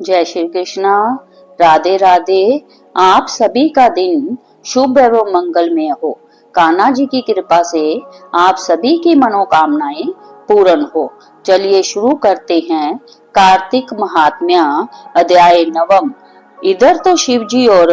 जय श्री कृष्णा। राधे राधे। आप सभी का दिन शुभ एवं मंगलमय हो। कान्हा जी की कृपा से आप सभी की मनोकामनाएं पूर्ण हो। चलिए शुरू करते हैं कार्तिक महात्म्य अध्याय 9। इधर तो शिव जी और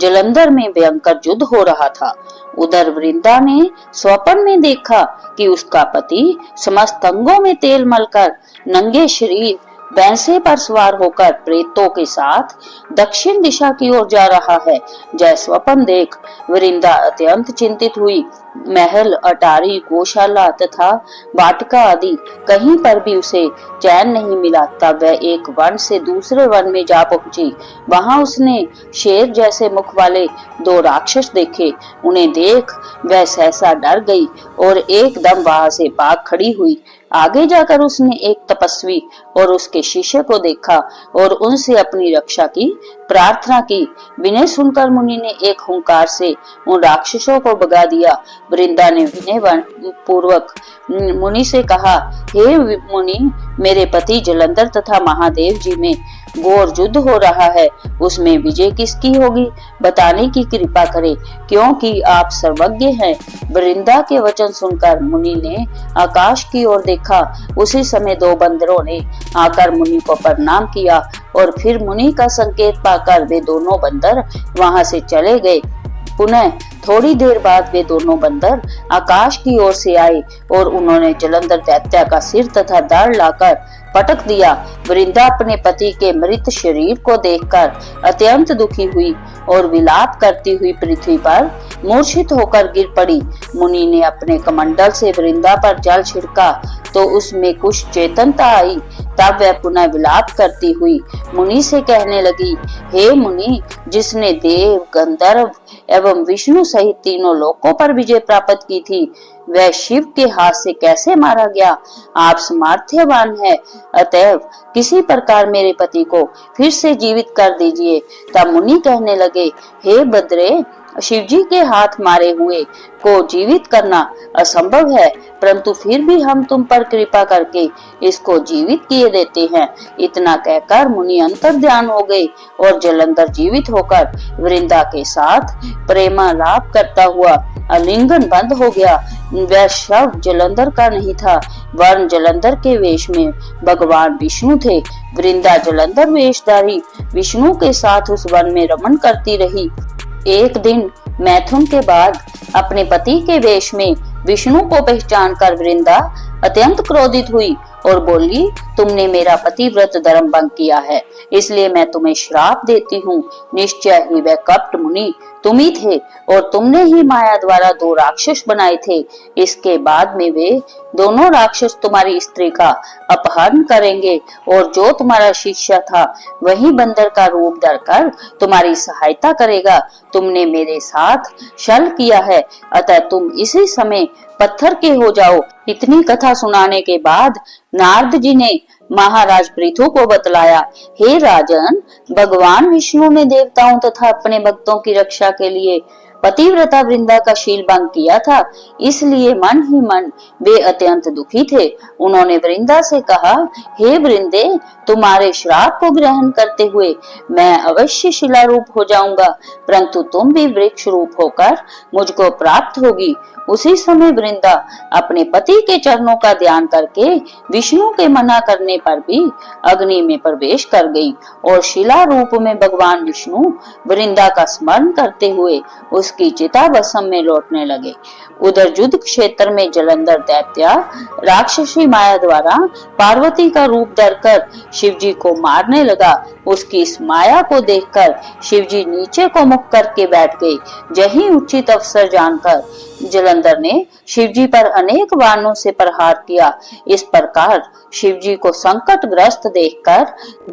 जलंधर में भयंकर युद्ध हो रहा था। उधर वृंदा ने स्वप्न में देखा कि उसका पति समस्त अंगों में तेल मलकर नंगे शरीर भैंसे पर सवार होकर प्रेतों के साथ दक्षिण दिशा की ओर जा रहा है। जय स्वप्न देख वृंदा अत्यंत चिंतित हुई। महल, अटारी, गौशाला तथा वाटिका आदि कहीं पर भी उसे चैन नहीं मिला। तब वह एक वन से दूसरे वन में जा पहुंची। वहां उसने शेर जैसे मुख वाले 2 राक्षस देखे। उन्हें देख वह सहसा डर गई और एकदम वहां से भाग खड़ी हुई। आगे जाकर उसने एक तपस्वी और उसके शिष्य को देखा और उनसे अपनी रक्षा की प्रार्थना की। विनय सुनकर मुनि ने एक हुंकार से उन राक्षसों को भगा दिया। वृंदा ने विनय पूर्वक मुनि से कहा, हे मुनि, मेरे पति जलंधर तथा महादेव जी में घोर युद्ध हो रहा है। उसमें विजय किसकी होगी, बताने की कृपा करें, क्योंकि आप सर्वज्ञ हैं। वृंदा के वचन सुनकर मुनि ने आकाश की ओर देखा। उसी समय 2 बंदरों ने आकर मुनि को प्रणाम किया और फिर मुनि का संकेत पाकर वे दोनों बंदर वहां से चले गए। पुनः थोड़ी देर बाद वे दोनों बंदर आकाश की ओर से आए और उन्होंने जलंधर दैत्य का सिर तथा धड़ लाकर पटक दिया। वृंदा अपने पति के मृत शरीर को देखकर अत्यंत दुखी हुई और विलाप करती हुई पृथ्वी पर मूर्छित होकर गिर पड़ी। मुनि ने अपने कमंडल से वृंदा पर जल छिड़का तो उसमें कुछ चेतनता आई। तब वह पुनः विलाप करती हुई मुनि से कहने लगी, हे मुनि, जिसने देव, गंधर्व एवं विष्णु सहित तीनों लोकों पर विजय प्राप्त की थी, वह शिव के हाथ से कैसे मारा गया। आप सामर्थ्यवान है, अतएव किसी प्रकार मेरे पति को फिर से जीवित कर दीजिए। तब मुनि कहने लगे, हे बद्रे, शिव जी के हाथ मारे हुए को जीवित करना असंभव है, परंतु फिर भी हम तुम पर कृपा करके इसको जीवित किए देते हैं। इतना कहकर मुनि अंतर्ध्यान हो गए और जलंधर जीवित होकर वृंदा के साथ प्रेमालाप करता हुआ आलिंगन बंद हो गया। वह शव जलंधर का नहीं था, वरन जलंधर के वेश में भगवान विष्णु थे। वृंदा जलंधर वेशधारी विष्णु के साथ उस वन में रमन करती रही। एक दिन मैथुन के बाद अपने पति के वेश में विष्णु को पहचान कर वृंदा अत्यंत क्रोधित हुई और बोली, तुमने मेरा पतिव्रत धर्म भंग किया है, इसलिए मैं तुम्हें श्राप देती हूँ। निश्चय ही वह कपट मुनि तुम ही थे और तुमने ही माया द्वारा 2 राक्षस बनाए थे। इसके बाद में वे दोनों राक्षस तुम्हारी स्त्री का अपहरण करेंगे और जो तुम्हारा शिष्य था वही बंदर का रूप धरकर तुम्हारी सहायता करेगा। तुमने मेरे साथ छल किया है, अतः तुम इसी समय पत्थर के हो जाओ। इतनी कथा सुनाने के बाद नारद जी ने महाराज पृथु को बतलाया, हे राजन, भगवान विष्णु ने देवताओं तथा अपने भक्तों की रक्षा के लिए पतिव्रता वृंदा का शील भंग किया था, इसलिए मन ही मन वे अत्यंत दुखी थे। उन्होंने वृंदा से कहा, हे वृंदे, तुम्हारे श्राप को ग्रहण करते हुए मैं अवश्य शिला रूप हो जाऊंगा, परंतु तुम भी वृक्ष रूप होकर मुझको प्राप्त होगी। उसी समय वृंदा अपने पति के चरणों का ध्यान करके विष्णु के मना करने पर भी अग्नि में प्रवेश कर गई और शिला रूप में भगवान विष्णु वृंदा का स्मरण करते हुए उसकी चिता भस्म में लौटने लगे। उधर युद्ध क्षेत्र में जलंधर दैत्य राक्षसी माया द्वारा पार्वती का रूप धरकर शिवजी को मारने लगा। उसकी इस माया को देखकर शिवजी नीचे को मुख करके बैठ गए। यही उचित अवसर जानकर जलंधर ने शिवजी पर अनेक बाणों से प्रहार किया। इस प्रकार शिवजी को संकटग्रस्त देखकर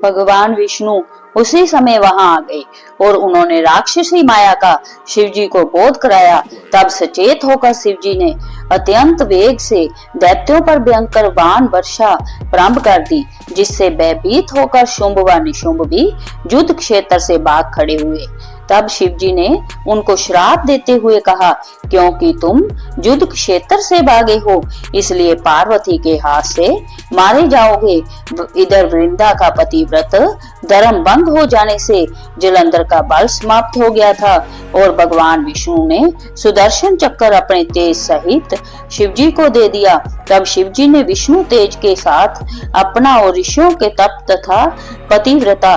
भगवान विष्णु उसी समय वहां आ गए और उन्होंने राक्षसी माया का शिवजी को बोध कराया। तब सचेत होकर शिवजी ने अत्यंत वेग से दैत्यों पर भयंकर बाण वर्षा प्रारंभ कर दी, जिससे भयभीत होकर शुंभ व निशुंभ भी युद्ध क्षेत्र से भाग खड़े हुए। तब शिव जी ने उनको श्राप देते हुए कहा, क्योंकि तुम युद्ध क्षेत्र से भागे हो इसलिए पार्वती के हाथ से मारे जाओगे। इधर वृंदा का पतिव्रत धर्म भंग हो जाने से जलंधर का बल समाप्त हो गया था और भगवान विष्णु ने सुदर्शन चक्र अपने तेज सहित शिव जी को दे दिया। तब शिव जी ने विष्णु तेज के साथ अपना और ऋषियों के तप तथा पतिव्रता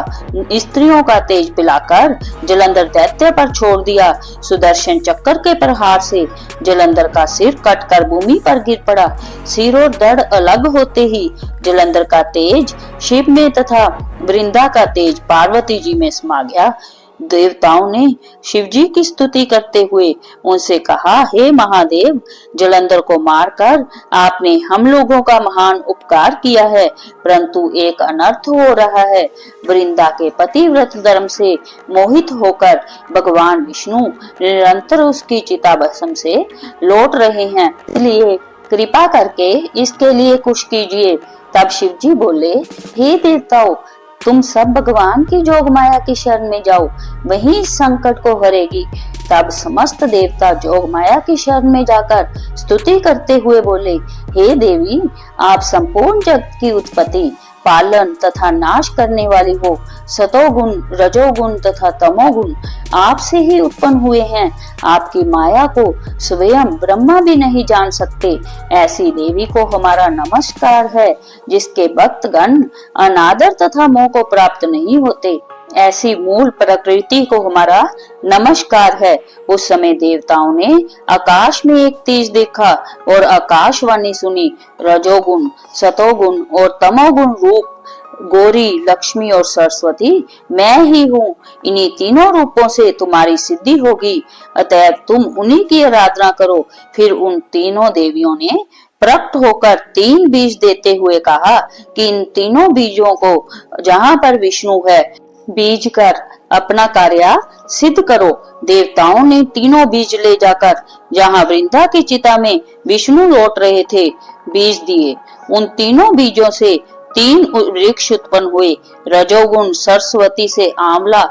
स्त्रियों का तेज पिलाकर जलंधर दैत्य पर छोड़ दिया। सुदर्शन चक्र के प्रहार से जलंधर का सिर कटकर भूमि पर गिर पड़ा। सिर और धड़ अलग होते ही जलंधर का तेज शिव में तथा वृंदा का तेज पार्वती जी में समा गया। देवताओं ने शिव जी की स्तुति करते हुए उनसे कहा, हे महादेव, जलंधर को मारकर आपने हम लोगों का महान उपकार किया है, परंतु एक अनर्थ हो रहा है। वृंदा के पतिव्रत धर्म से मोहित होकर भगवान विष्णु निरंतर उसकी चिता भस्म से लौट रहे हैं, इसलिए कृपा करके इसके लिए कुछ कीजिए। तब शिव जी बोले, हे देवताओं, तुम सब भगवान की जोग माया की शरण में जाओ, वही इस संकट को हरेगी। तब समस्त देवता जोग माया की शरण में जाकर स्तुति करते हुए बोले, हे देवी, आप संपूर्ण जगत की उत्पत्ति, पालन तथा नाश करने वाली हो। सतोगुण, रजोगुण तथा तमोगुण आपसे ही उत्पन्न हुए हैं। आपकी माया को स्वयं ब्रह्मा भी नहीं जान सकते। ऐसी देवी को हमारा नमस्कार है, जिसके भक्तगण अनादर तथा मोह को प्राप्त नहीं होते। ऐसी मूल प्रकृति को हमारा नमस्कार है। उस समय देवताओं ने आकाश में एक तेज देखा और आकाशवाणी सुनी, रजोगुण, सतोगुण और तमोगुण रूप गौरी, लक्ष्मी और सरस्वती मैं ही हूँ। इन्हीं तीनों रूपों से तुम्हारी सिद्धि होगी, अतएव तुम उन्हीं की आराधना करो। फिर उन तीनों देवियों ने प्रकट होकर 3 बीज देते हुए कहा कि इन तीनों बीजों को जहाँ पर विष्णु है बीज कर अपना कार्य सिद्ध करो। देवताओं ने तीनों बीज ले जाकर जहाँ वृंदा की चिता में विष्णु लौट रहे थे बीज दिए। उन तीनों बीजों से 3 वृक्ष उत्पन्न हुए। रजोगुण सरस्वती से आंवला,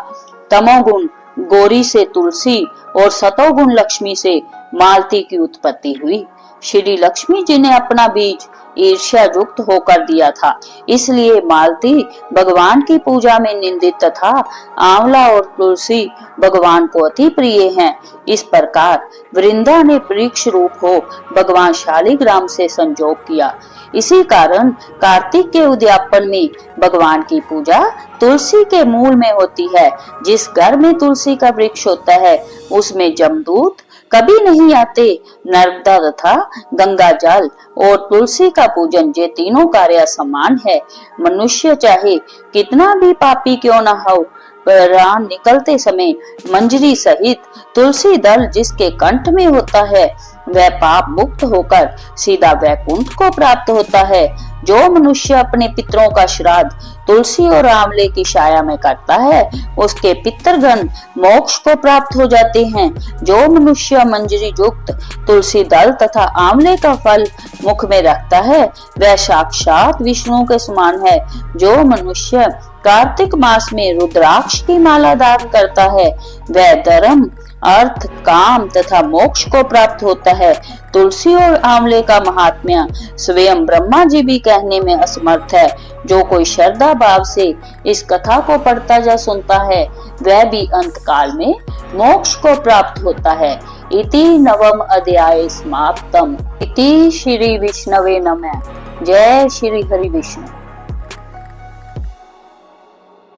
तमोगुण गौरी से तुलसी और सतोगुण लक्ष्मी से मालती की उत्पत्ति हुई। श्री लक्ष्मी जी ने अपना बीज ईर्ष्या युक्त होकर दिया था, इसलिए मालती भगवान की पूजा में निंदित तथा आंवला और तुलसी भगवान को अति प्रिय हैं। इस प्रकार वृंदा ने वृक्ष रूप हो भगवान शालिग्राम से संजोग किया। इसी कारण कार्तिक के उद्यापन में भगवान की पूजा तुलसी के मूल में होती है। जिस घर में तुलसी का वृक्ष होता है उसमें जमदूत कभी नहीं आते। नर्मदा तथा गंगा जल और तुलसी का पूजन, ये तीनों कार्य समान है। मनुष्य चाहे कितना भी पापी क्यों न हो, प्राण निकलते समय मंजरी सहित तुलसी दल जिसके कंठ में होता है वह पाप मुक्त होकर सीधा वैकुंठ को प्राप्त होता है। जो मनुष्य अपने पितरों का श्राद्ध तुलसी और आंवले की छाया में करता है उसके पितरगण मोक्ष को प्राप्त हो जाते हैं। जो मनुष्य मंजरी युक्त तुलसी दल तथा आंवले का फल मुख में रखता है वह साक्षात विष्णु के समान है। जो मनुष्य कार्तिक मास में रुद्राक्ष की माला दान करता है वह धर्म, अर्थ, काम तथा मोक्ष को प्राप्त होता है। तुलसी और आंवले का महात्म्य स्वयं ब्रह्मा जी भी कहने में असमर्थ है। जो कोई श्रद्धा भाव से इस कथा को पढ़ता या सुनता है वह भी अंत काल में मोक्ष को प्राप्त होता है। इति नवम अध्याय समाप्तम। इति श्री विष्णवे नमः। जय श्री हरि विष्णु।